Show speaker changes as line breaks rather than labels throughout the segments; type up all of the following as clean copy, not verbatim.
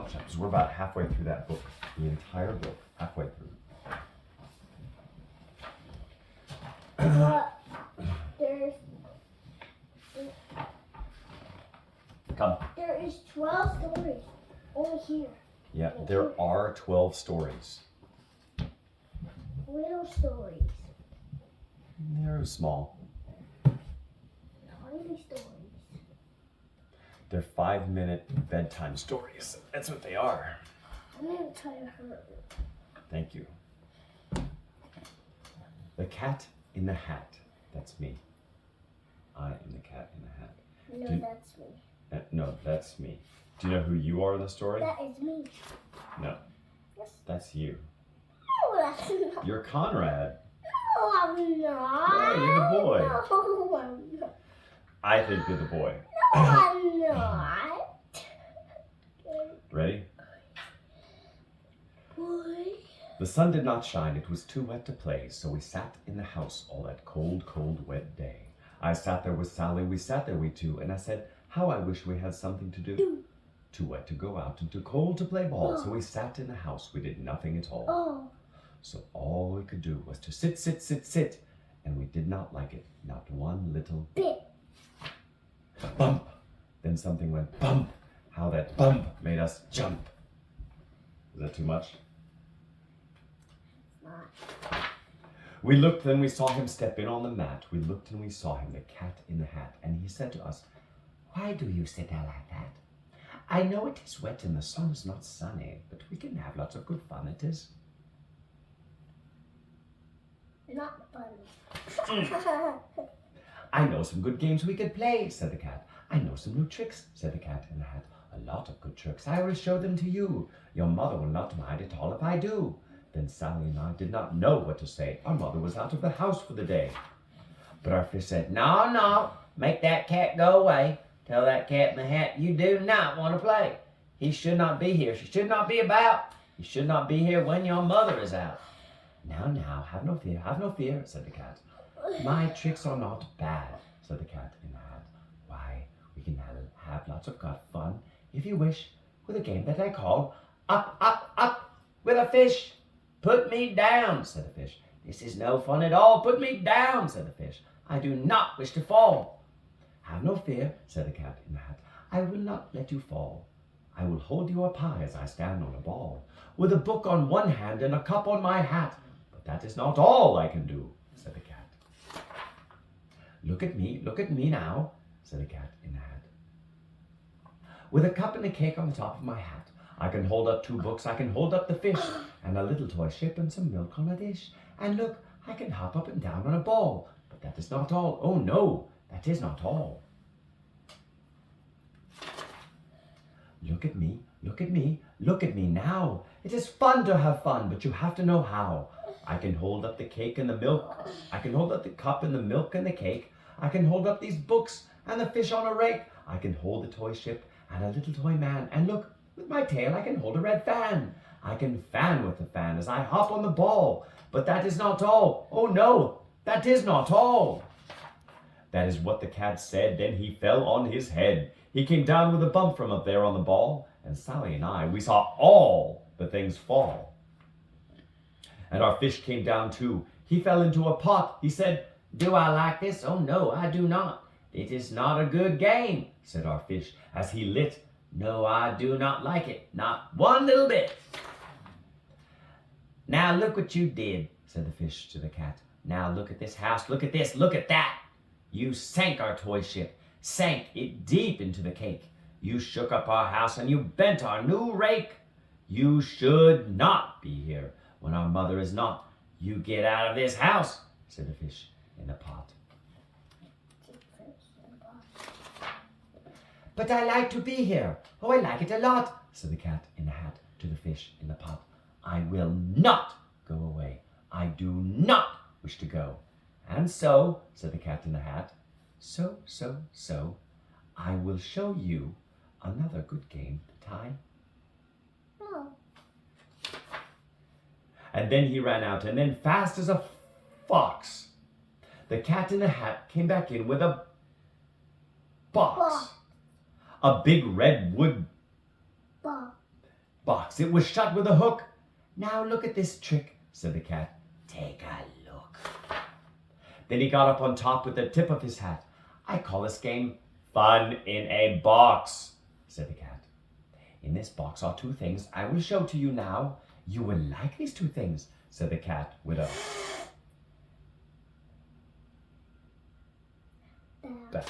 much time because we're about halfway through that book, the entire book, halfway through.
There's
Come.
There is 12 stories over here.
Yeah, there are 12 stories.
Little stories.
They're small.
Tiny stories.
They're 5-minute bedtime stories. That's what they are.
I'm going to try to hurt.
Thank you. The Cat in the Hat. That's me. I am the Cat in the Hat.
No, that's me.
No, that's me. Do you know who you are in the story?
That is me.
No.
Yes.
That's you.
No, that's not.
You're Conrad.
No, I'm not.
Yeah, you're the boy.
No, I'm not.
I think you're the boy.
No, I'm not.
Ready?
Boy.
The sun did not shine. It was too wet to play, so we sat in the house all that cold, cold, wet day. I sat there with Sally. We sat there, we two, and I said, how I wish we had something to do. Too wet to go out and too cold to play ball. So we sat in the house. We did nothing at all.
Oh.
So all we could do was to sit, sit, sit, sit. And we did not like it. Not one little
bit.
Bump. Then something went bump. How that bump made us jump. Is that too much?
Not.
We looked, then we saw him step in on the mat. We looked and we saw him, the Cat in the Hat. And he said to us, why do you sit there like that? I know it is wet and the sun is not sunny, but we can have lots of good fun, it is.
Not funny.
I know some good games we could play, said the Cat. I know some new tricks, said the Cat in the Hat. A lot of good tricks. I will show them to you. Your mother will not mind at all if I do. Then Sally and I did not know what to say. Our mother was out of the house for the day. But our fish said, no, no, make that cat go away. Tell that Cat in the Hat you do not want to play. He should not be here. She should not be about. He should not be here when your mother is out. Now, have no fear, said the Cat. My tricks are not bad, said the Cat in the Hat. Why, we can have lots of good fun, if you wish, with a game that I call Up, Up, Up with a Fish. Put me down, said the fish. This is no fun at all. Put me down, said the fish. I do not wish to fall. Have no fear, said the Cat in the Hat. I will not let you fall. I will hold you up high as I stand on a ball, with a book on one hand and a cup on my hat. But that is not all I can do, said the Cat. Look at me now, said the Cat in the Hat. With a cup and a cake on the top of my hat, I can hold up 2 books, I can hold up the fish, and a little toy ship and some milk on a dish. And look, I can hop up and down on a ball. But that is not all. Oh no, that is not all. Look at me, look at me, look at me now. It is fun to have fun, but you have to know how. I can hold up the cake and the milk. I can hold up the cup and the milk and the cake. I can hold up these books and the fish on a rake. I can hold the toy ship and a little toy man. And look, with my tail I can hold a red fan. I can fan with the fan as I hop on the ball. But that is not all. Oh no, that is not all. That is what the Cat said. Then he fell on his head. He came down with a bump from up there on the ball. And Sally and I, we saw all the things fall. And our fish came down too. He fell into a pot. He said, do I like this? Oh no, I do not. It is not a good game, said our fish as he lit. No, I do not like it, not one little bit. Now look what you did, said the fish to the Cat. Now look at this house, look at this, look at that. You sank our toy ship, sank it deep into the cake. You shook up our house and you bent our new rake. You should not be here when our mother is not. You get out of this house, said the fish in the pot. But I like to be here. Oh, I like it a lot, said the Cat in the Hat to the fish in the pot. I will not go away. I do not wish to go. And so, said the Cat in the Hat, so, I will show you another good game that I know. And then he ran out, and then fast as a fox, the Cat in the Hat came back in with a box. A big red wood
box.
box. It was shut with a hook. Now look at this trick, said the cat. Take a look. Then he got up on top with the tip of his hat. I call this game Fun in a Box, said the cat. In this box are two things I will show to you now. You will like these two things, said the cat with a bow.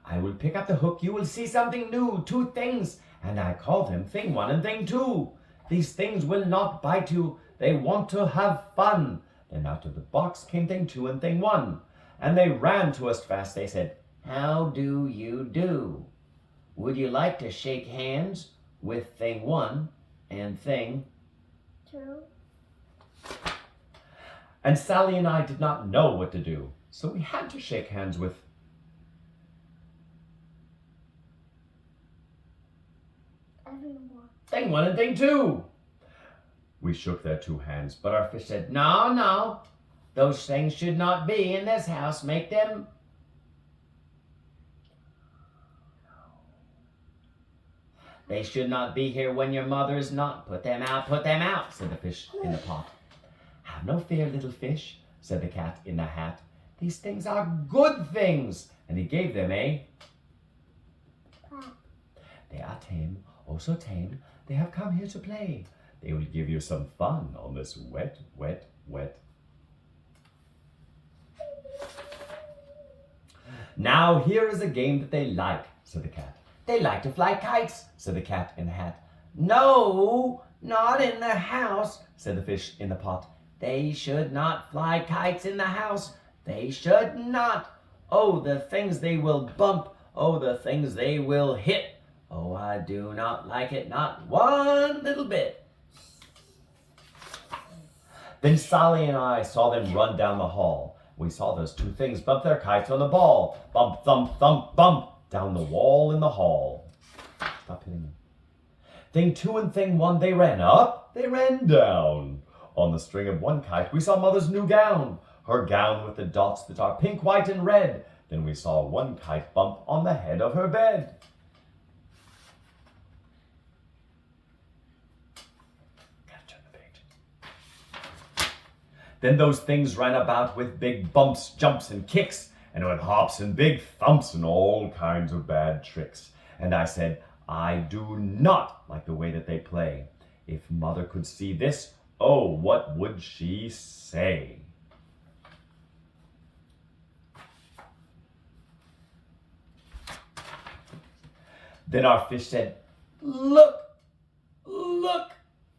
I will pick up the hook. You will see something new. Two things, and I call them thing one and thing two. These things will not bite you. They want to have fun. Then out of the box came thing two and thing one. And they ran to us fast. They said, how do you do? Would you like to shake hands with thing one and thing
two?
And Sally and I did not know what to do. So we had to shake hands with
Everyone.
thing one and thing two. We shook their two hands, but our fish said, no, no. Those things should not be in this house. Make them. They should not be here when your mother is not. Put them out, said the fish in the pot. Have no fear, little fish, said the cat in the hat. These things are good things. And he gave them a. They are tame, oh so tame. They have come here to play. They will give you some fun on this wet, wet, wet. Now here is a game that they like, said the cat. They like to fly kites, said the cat in the hat. No, not in the house, said the fish in the pot. They should not fly kites in the house. They should not. Oh, the things they will bump. Oh, the things they will hit. Oh, I do not like it, not one little bit. Then Sally and I saw them run down the hall. We saw those two things bump their kites on the ball. Bump, thump, thump, bump, down the wall in the hall. Stop hitting me. Thing two and thing one, they ran up, they ran down. On the string of one kite, we saw Mother's new gown. Her gown with the dots that are pink, white, and red. Then we saw one kite bump on the head of her bed. Gotta turn the page. Then those things ran about with big bumps, jumps, and kicks, and with hops and big thumps and all kinds of bad tricks. And I said, I do not like the way that they play. If Mother could see this, oh, what would she say? Then our fish said, look, look.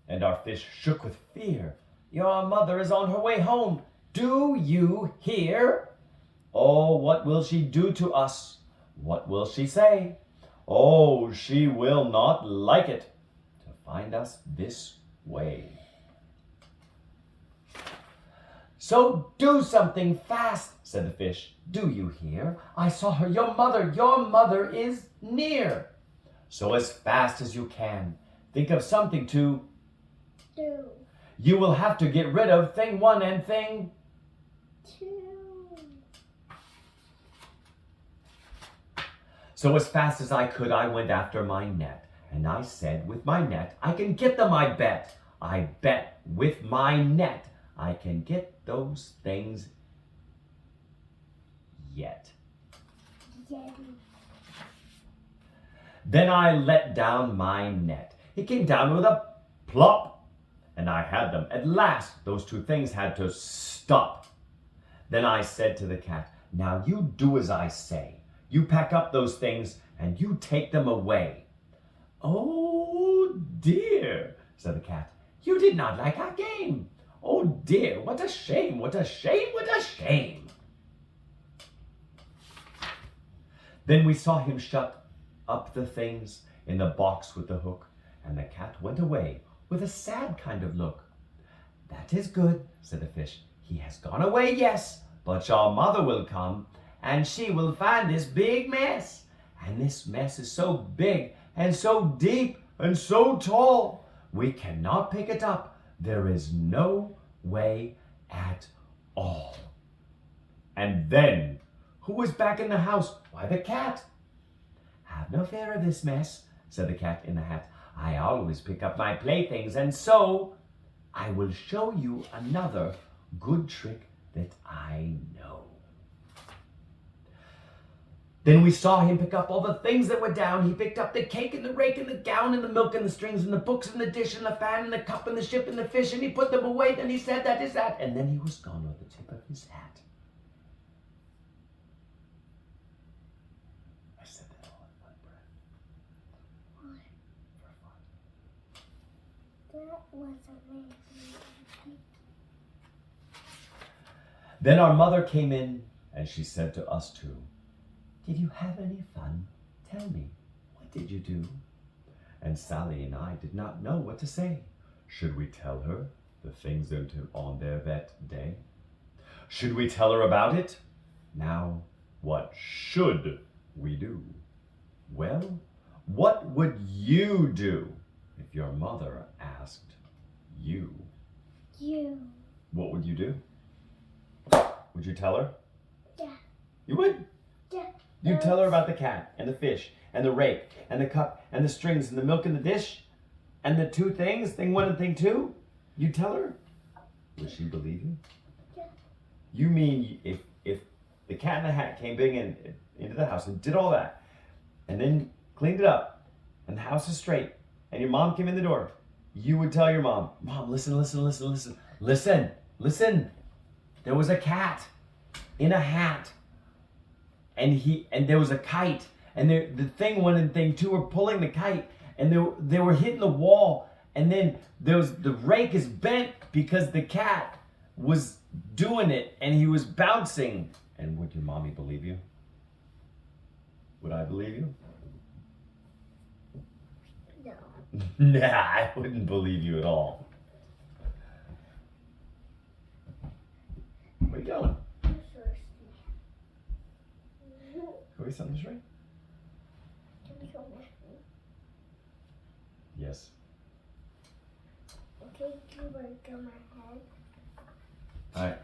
And our fish shook with fear. Your mother is on her way home. Do you hear? Oh, what will she do to us? What will she say? Oh, she will not like it to find us this way. So do something fast, said the fish. Do you hear? I saw her, your mother is near. So as fast as you can, think of something to
do.
You will have to get rid of thing one and thing
Two.
So as fast as I could, I went after my net. And I said, with my net, I can get them, I bet. I bet with my net, I can get those things yet.
Yeah.
Then I let down my net. It came down with a plop, and I had them. At last, those two things had to stop. Then I said to the cat, now you do as I say. You pack up those things and you take them away. Oh dear, said the cat. You did not like our game. Oh dear, what a shame, what a shame, what a shame. Then we saw him shut up the things in the box with the hook, and the cat went away with a sad kind of look. That is good, said the fish. He has gone away, yes, but your mother will come, and she will find this big mess. And this mess is so big and so deep and so tall, we cannot pick it up. There is no way at all. And then, who was back in the house? Why, the cat. Have no fear of this mess, said the cat in the hat. I always pick up my playthings, and so I will show you another good trick that I know. Then we saw him pick up all the things that were down. He picked up the cake and the rake and the gown and the milk and the strings and the books and the dish and the fan and the cup and the ship and the fish, and he put them away. Then he said, "That is that." And then he was gone with the tip of his hat. I said that all in one breath.
That was amazing.
Then our mother came in, and she said to us two, "Did you have any fun? Tell me, what did you do?" And Sally and I did not know what to say. Should we tell her the things that went on there that day? Should we tell her about it? Now, what should we do? Well, what would you do if your mother asked you?
You.
What would you do? Would you tell her?
Yeah.
You would?
Yeah.
You'd tell her about the cat and the fish and the rake and the cup and the strings and the milk and the dish and the two things, thing one and thing two? You'd tell her? Would she believe you?
Yeah.
You mean if the cat in the hat came into the house and did all that and then cleaned it up and the house is straight and your mom came in the door, you would tell your mom, "Mom, listen. There was a cat in a hat, and there was a kite, and the thing one and thing two were pulling the kite, and they were hitting the wall, and then the rake is bent because the cat was doing it and he was bouncing." And would your mommy believe you? Would I believe you?
No.
Nah, I wouldn't believe you at all. Where are you going?
I'm thirsty.
Go eat something to drink?
Can you show me?
Yes.
Okay, you work on my head.
All right.